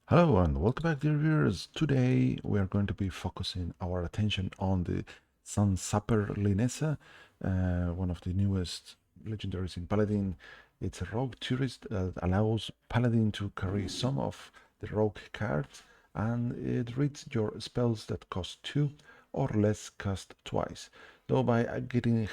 Hello and welcome back, dear viewers. Today we are going to be focusing our attention on the Sunsnapper Lynessa, one of the newest legendaries in Paladin. It's a rogue tourist that allows Paladin to carry some of the rogue cards, and it reads your spells that cost 2 or less cast twice. Though by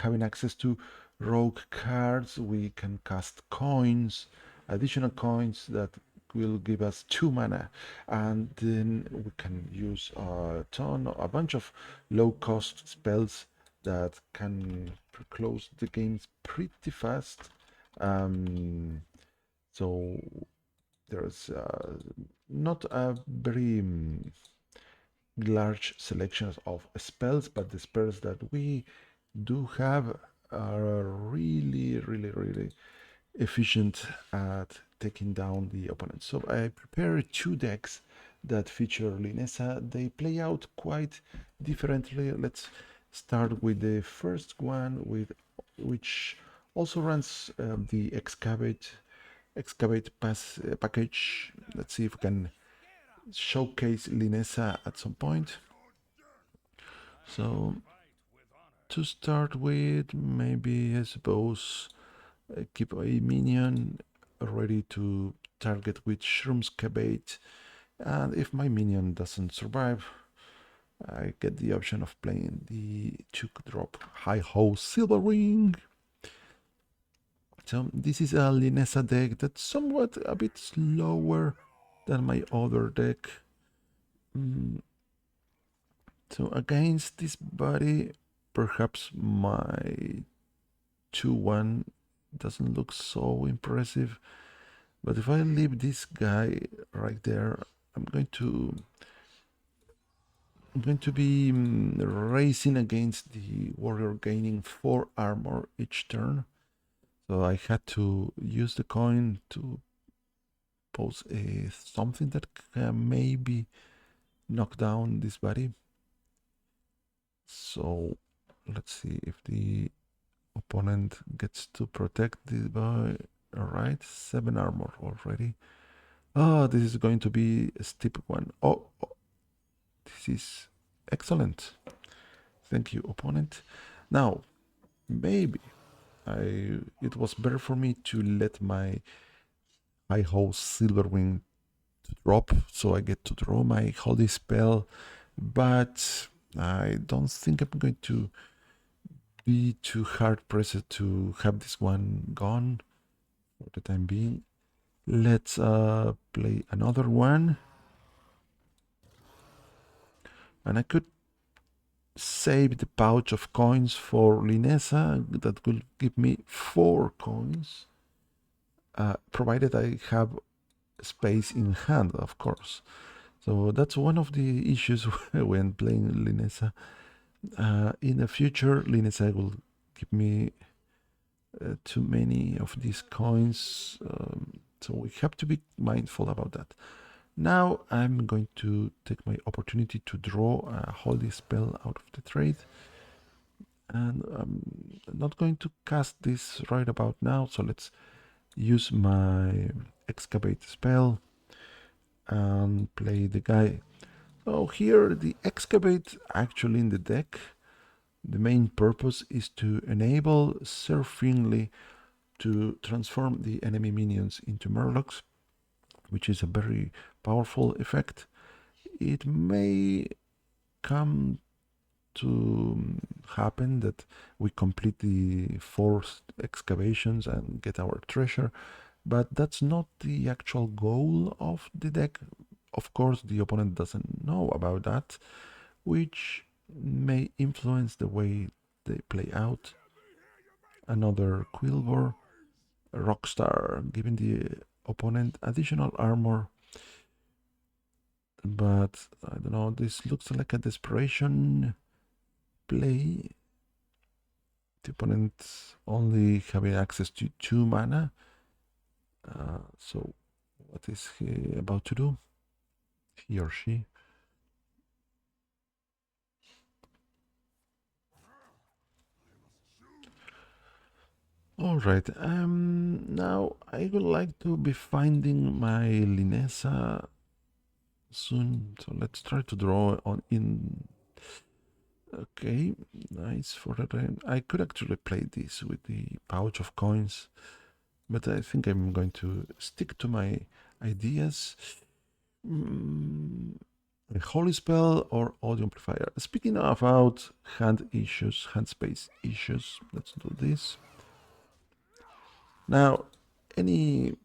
having access to rogue cards, we can cast coins, additional coins that will give us 2 mana, and then we can use a bunch of low-cost spells that can close the games pretty fast. Um, so there's not a very large selection of spells, but the spells that we do have are really efficient at taking down the opponent. So I prepared two decks that feature Lynessa. They play out quite differently. Let's start with the first one, which also runs the excavate package. Let's see if we can showcase Lynessa at some point. So to start with, maybe I suppose keep a minion ready to target with Shroomscabate, and if my minion doesn't survive, I get the option of playing the 2-drop Hi-Ho Silver Ring. So this is a Lynessa deck that's somewhat a bit slower than my other deck. So against this body, perhaps my 2-1 doesn't look so impressive. But if I leave this guy right there, I'm going to be racing against the warrior, gaining 4 armor each turn. So I had to use the coin to pose something that can maybe knock down this body. So let's see if the opponent gets to protect this boy. All right, 7 armor already. Oh, this is going to be a steep one. Oh, this is excellent. Thank you, opponent. Now, maybe it was better for me to let my Hi-Ho Silverwing drop, so I get to draw my holy spell, but I don't think I'm going to be too hard pressed to have this one gone for the time being. Let's play another one. And I could save the pouch of coins for Lynessa. That will give me 4 coins, provided I have space in hand, of course. So that's one of the issues when playing Lynessa. In the future, Lynessa will give me too many of these coins, so we have to be mindful about that. Now I'm going to take my opportunity to draw a holy spell out of the trade, and I'm not going to cast this right about now, so let's use my excavate spell and play the guy. So here the excavate actually in the deck, the main purpose is to enable Surfingly to transform the enemy minions into murlocs, which is a very powerful effect. It may come to happen that we complete the forced excavations and get our treasure, but that's not the actual goal of the deck. Of course, the opponent doesn't know about that, which may influence the way they play out. Another Quilbor, Rockstar, giving the opponent additional armor, but I don't know, this looks like a desperation play. The opponent only having access to 2 mana. So what is he about to do? He or she? All right. Now I would like to be finding my Lynessa soon. So let's try to draw on in. Okay, nice for the rain. I could actually play this with the pouch of coins, but I think I'm going to stick to my ideas. A holy spell or audio amplifier. Speaking about hand issues, hand space issues, let's do this. Now, any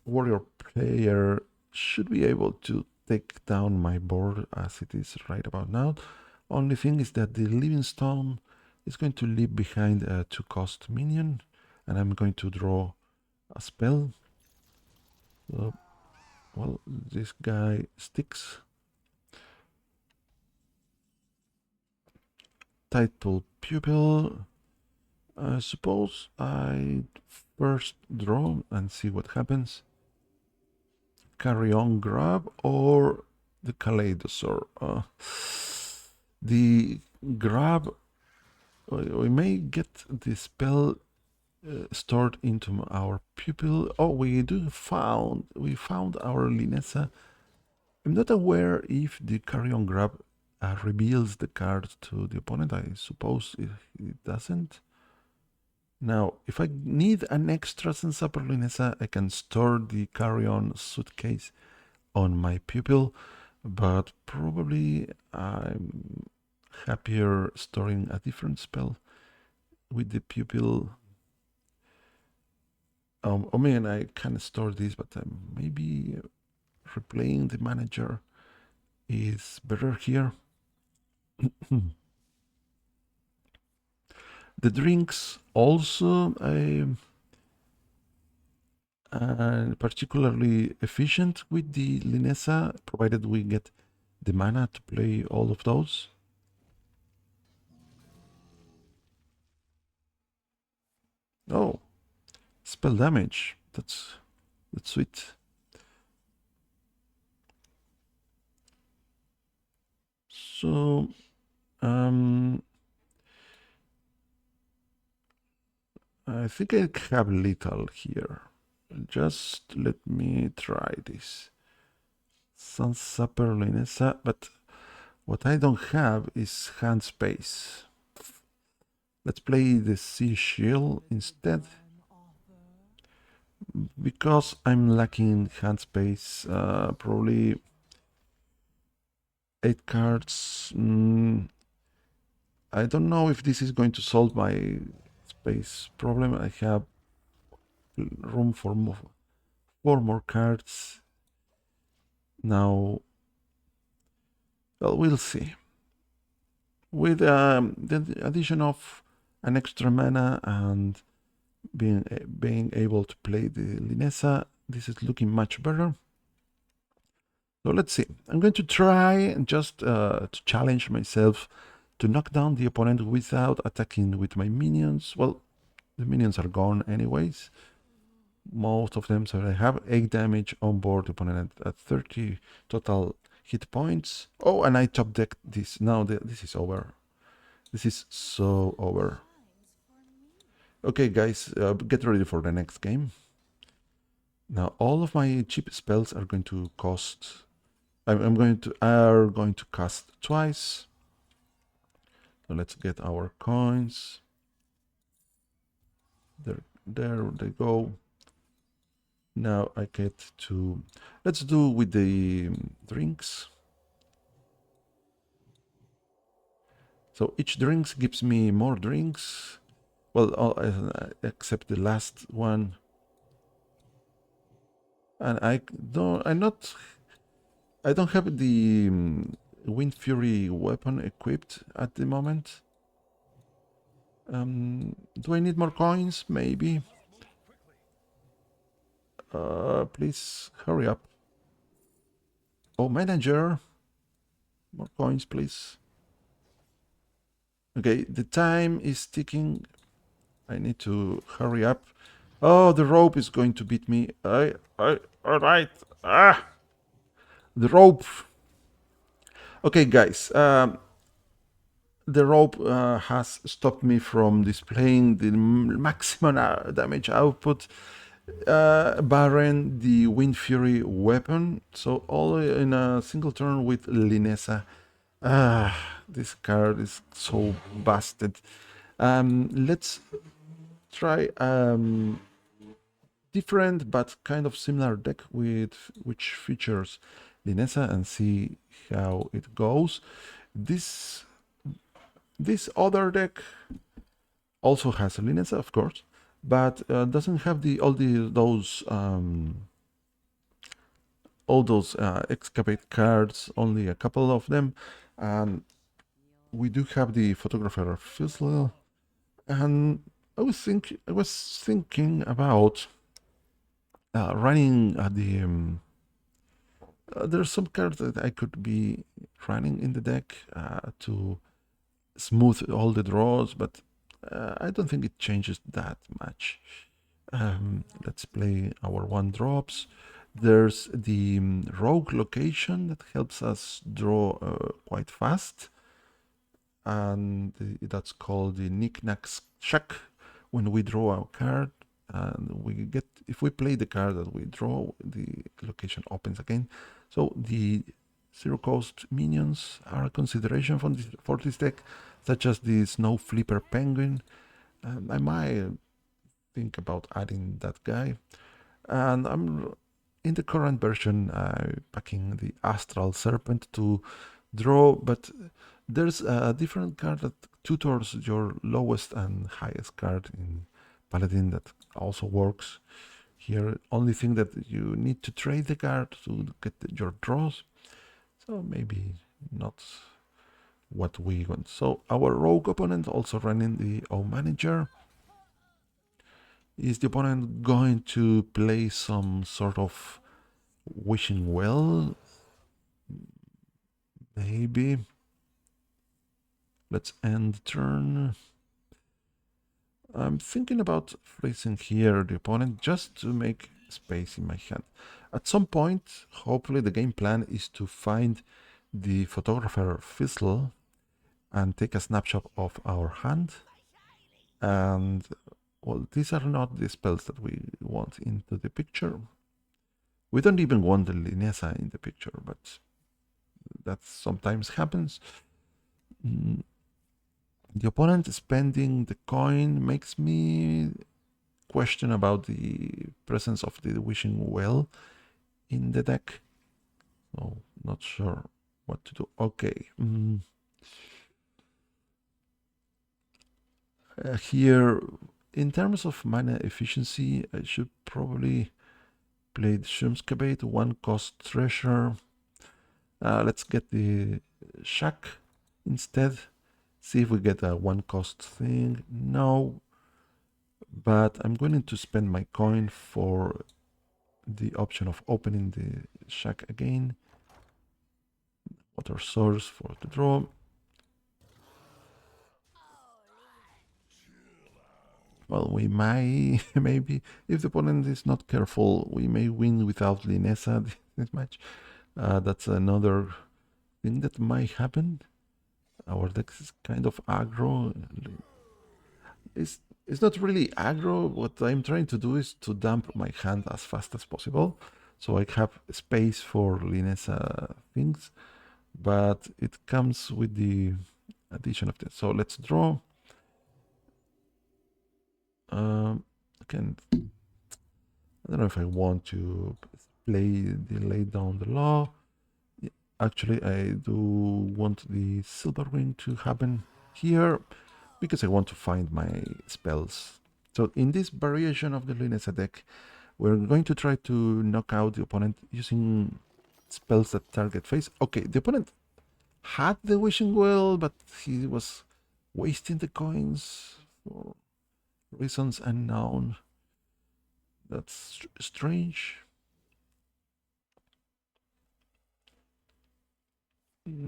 warrior player should be able to take down my board as it is right about now. Only thing is that the living stone is going to leave behind a 2-cost minion, and I'm going to draw a spell. So, well, this guy sticks. Title pupil. I suppose I first draw and see what happens. Carry on grab or the Kaleidosaur. The grab, we may get the spell stored into our pupil. Oh, we found our Lynessa. I'm not aware if the carry on grab reveals the card to the opponent. I suppose it doesn't. Now, if I need an extra Sunsnapper Lynessa, I can store the carry-on suitcase on my pupil, but probably I'm happier storing a different spell with the pupil. I mean, I can store this, but maybe replaying the manager is better here. The drinks also particularly efficient with the Lynessa, provided we get the mana to play all of those. Oh, spell damage. That's sweet. So, I think I have lethal here. Just let me try this. Sunsnapper Lynessa, but what I don't have is hand space. Let's play the Sea Shield instead. Because I'm lacking hand space, probably 8 cards. I don't know if this is going to solve my space problem. I have room for 4 more cards. Now, well, we'll see. With the addition of an extra mana and being able to play the Lynessa, this is looking much better. So let's see. I'm going to try just to challenge myself to knock down the opponent without attacking with my minions. Well, the minions are gone anyways. Most of them, so I have 8 damage on board the opponent at 30 total hit points. Oh, and I top decked this. Now this is over. This is so over. Okay, guys, get ready for the next game. Now, all of my cheap spells are going to cost. Are going to cast twice. So let's get our coins. There they go. Now I get to. Let's do with the drinks. So each drinks gives me more drinks. Well, except the last one. And I don't have the Wind Fury weapon equipped at the moment. Do I need more coins? Maybe. Please hurry up. Oh, manager. More coins, please. Okay, the time is ticking. I need to hurry up. Oh, the rope is going to beat me. All right. The rope. Okay, guys. The rope has stopped me from displaying the maximum damage output. Baron, the Wind Fury weapon. So all in a single turn with Lynessa. This card is so busted. Let's try different but kind of similar deck with which features Lynessa and see how it goes. This other deck also has a Lynessa, of course, but doesn't have all those excavate cards. Only a couple of them, and we do have the photographer Fizzle. And I was thinking about running there's some cards that I could be running in the deck to smooth all the draws, but I don't think it changes that much. Let's play our 1-drops. There's the rogue location that helps us draw quite fast, and that's called the knick-knack shack. When we draw our card, and if we play the card that we draw, the location opens again. So the zero-cost minions are a consideration for this deck, such as the Snow Flipper Penguin. I might think about adding that guy. And I'm in the current version packing the Astral Serpent to draw, but there's a different card that tutors your lowest and highest card in Paladin that also works here. Only thing that you need to trade the card to get your draws, so maybe not what we want. So our rogue opponent also running the O Manager. Is the opponent going to play some sort of wishing well? Maybe. Let's end the turn. I'm thinking about placing here the opponent just to make space in my hand. At some point, hopefully the game plan is to find the photographer Fizzle and take a snapshot of our hand. And, well, these are not the spells that we want into the picture. We don't even want the Lynessa in the picture, but that sometimes happens. The opponent spending the coin makes me question about the presence of the wishing well in the deck. So not sure what to do. Okay. Here, in terms of mana efficiency, I should probably play the Shumskabate, 1-cost treasure. Let's get the Shack instead. See if we get a 1-cost thing. No. But I'm going to spend my coin for the option of opening the shack again. Water source for the draw. Well, we might, maybe, if the opponent is not careful, we may win without Lynessa this match. That's another thing that might happen. Our deck is kind of aggro. It's not really aggro. What I'm trying to do is to dump my hand as fast as possible, so I have space for Lynessa things, but it comes with the addition of this. So let's draw. Again, I don't know if I want to play the lay down the law. Actually, I do want the silver ring to happen here because I want to find my spells. So in this variation of the Lynessa deck, we're going to try to knock out the opponent using spells that target face. Okay, the opponent had the wishing well, but he was wasting the coins for reasons unknown. That's strange.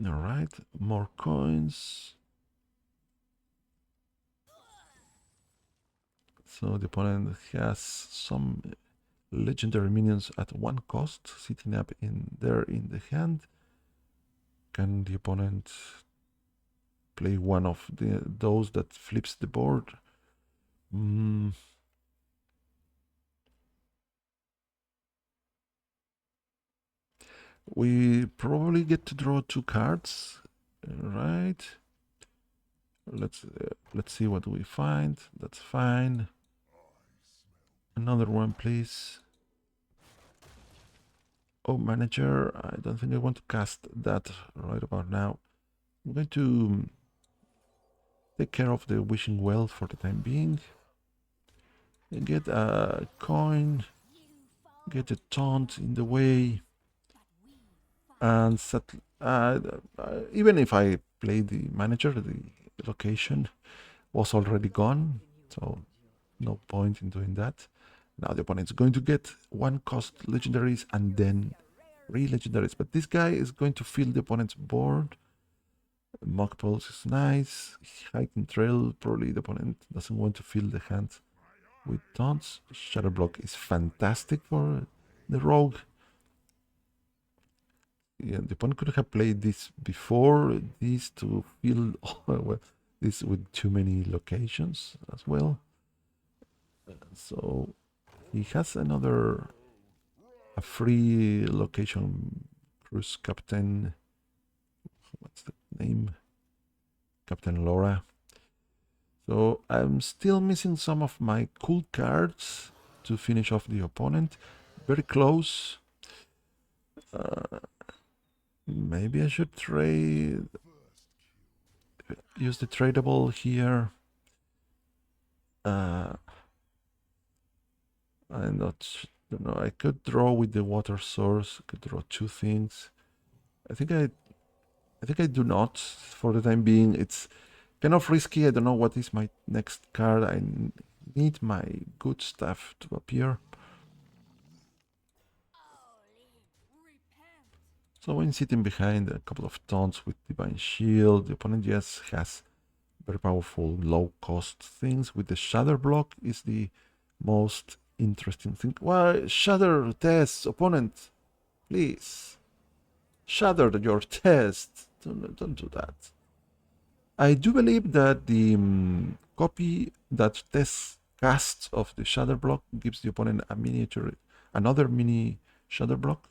All right, more coins. So the opponent has some legendary minions at 1 cost sitting up in there in the hand. Can the opponent play one of those that flips the board? We probably get to draw 2 cards, right? Let's see what we find. That's fine. Another one, please. Oh, manager. I don't think I want to cast that right about now. I'm going to take care of the wishing well for the time being. Get a coin. Get a taunt in the way. And set, even if I play the manager, the location was already gone, so no point in doing that. Now the opponent's going to get 1 cost legendaries and then 3 legendaries, but this guy is going to fill the opponent's board. Mock Pulse is nice. Hiking Trail, probably the opponent doesn't want to fill the hand with taunts. Shadow Block is fantastic for the rogue. Yeah, the opponent could have played this before this to fill well, this with too many locations as well. So he has a free location cruise captain. What's the name? Captain Laura. So I'm still missing some of my cool cards to finish off the opponent. Very close. Maybe I should use the tradable here. I'm not, don't know. I could draw with the water source. I could draw 2 things. I think I do not for the time being. It's kind of risky. I don't know what is my next card. I need my good stuff to appear. So when sitting behind a couple of taunts with Divine Shield, the opponent just has very powerful low-cost things. With the Shatter Block is the most interesting thing. Why shatter test, opponent? Please. Shatter your test. Don't do that. I do believe that the copy that test casts of the Shatter Block gives the opponent a miniature, another mini Shatter Block.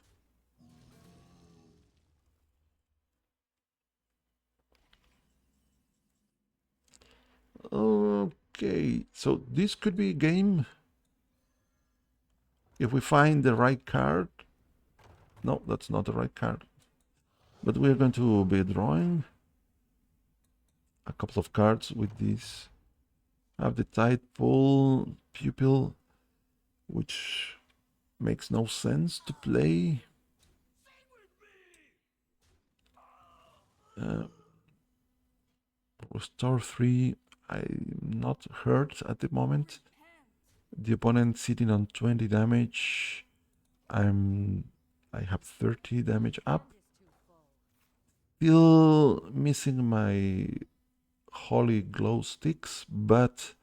Okay, so this could be a game if we find the right card. No, that's not the right card. But we're going to be drawing a couple of cards with this. I have the Tide Pool Pupil, which makes no sense to play. Restore 3. I'm not hurt at the moment. The opponent sitting on 20 damage. I have 30 damage up. Still missing my Holy Glow Sticks, but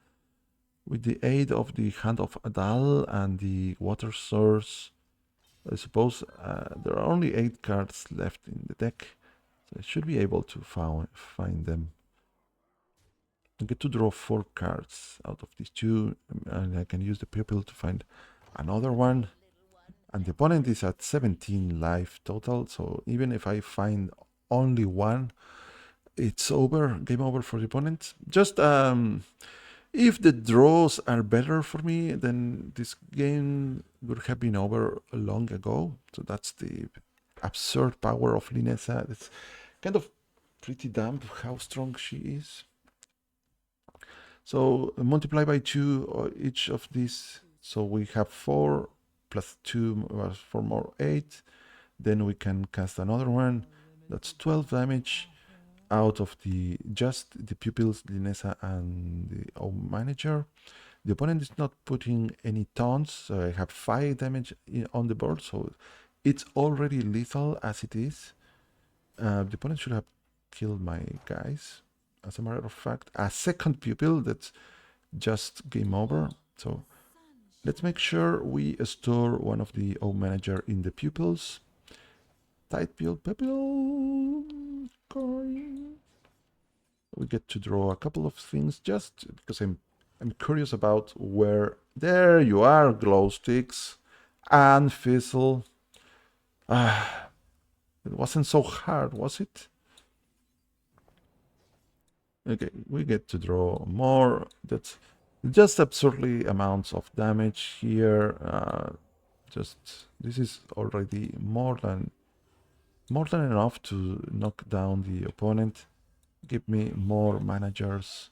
with the aid of the Hand of Adal and the Water Source, I suppose there are only 8 cards left in the deck, so I should be able to find them. I get to draw 4 cards out of these 2, and I can use the pupil to find another one. And the opponent is at 17 life total, so even if I find only one, it's over, game over for the opponent. Just if the draws are better for me, then this game would have been over long ago. So that's the absurd power of Lynessa. It's kind of pretty dumb how strong she is. So multiply by 2 each of these. So we have 4 plus 2 4 more 8. Then we can cast another one. That's 12 damage out of just the pupils, Lynessa and the manager. The opponent is not putting any taunts, so I have 5 damage on the board, so it's already lethal as it is. The opponent should have killed my guys. As a matter of fact, a second pupil, that's just game over. So let's make sure we store one of the manager in the pupils. Tight pupil coin. We get to draw a couple of things just because I'm curious about where. There you are, glow sticks and fizzle. wasn't so hard, was it? Okay, we get to draw more. That's just absurdly amounts of damage here. Just this is already more than enough to knock down the opponent. Give me more managers.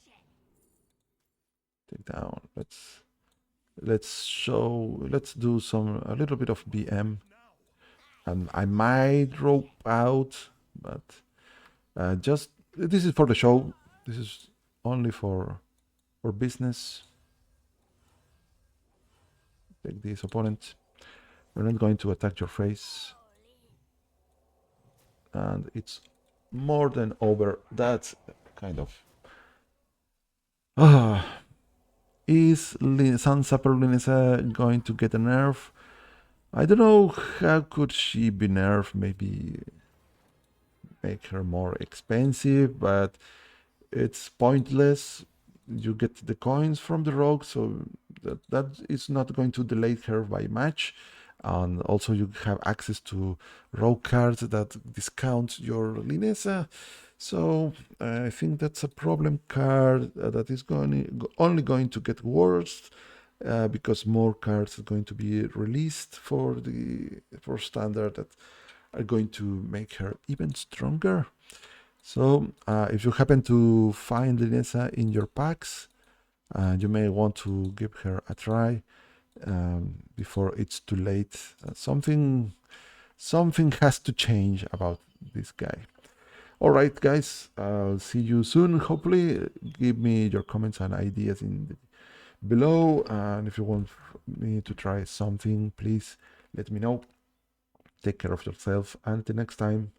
Take down. Let's do a little bit of BM, and I might rope out, but just this is for the show. This is only for business. Take this opponent. We're not going to attack your face, and it's more than over. That's kind of. Is Sunsnapper Lynessa going to get a nerf? I don't know. How could she be nerfed? Maybe make her more expensive, but it's pointless. You get the coins from the rogue, so that is not going to delay her by much. And also you have access to rogue cards that discount your Lynessa. So I think that's a problem card that is only going to get worse because more cards are going to be released for standard that are going to make her even stronger. So if you happen to find Lynessa in your packs, you may want to give her a try before it's too late. Something has to change about this guy. All right, guys, I'll see you soon. Hopefully, give me your comments and ideas below. And if you want me to try something, please let me know. Take care of yourself. Until next time.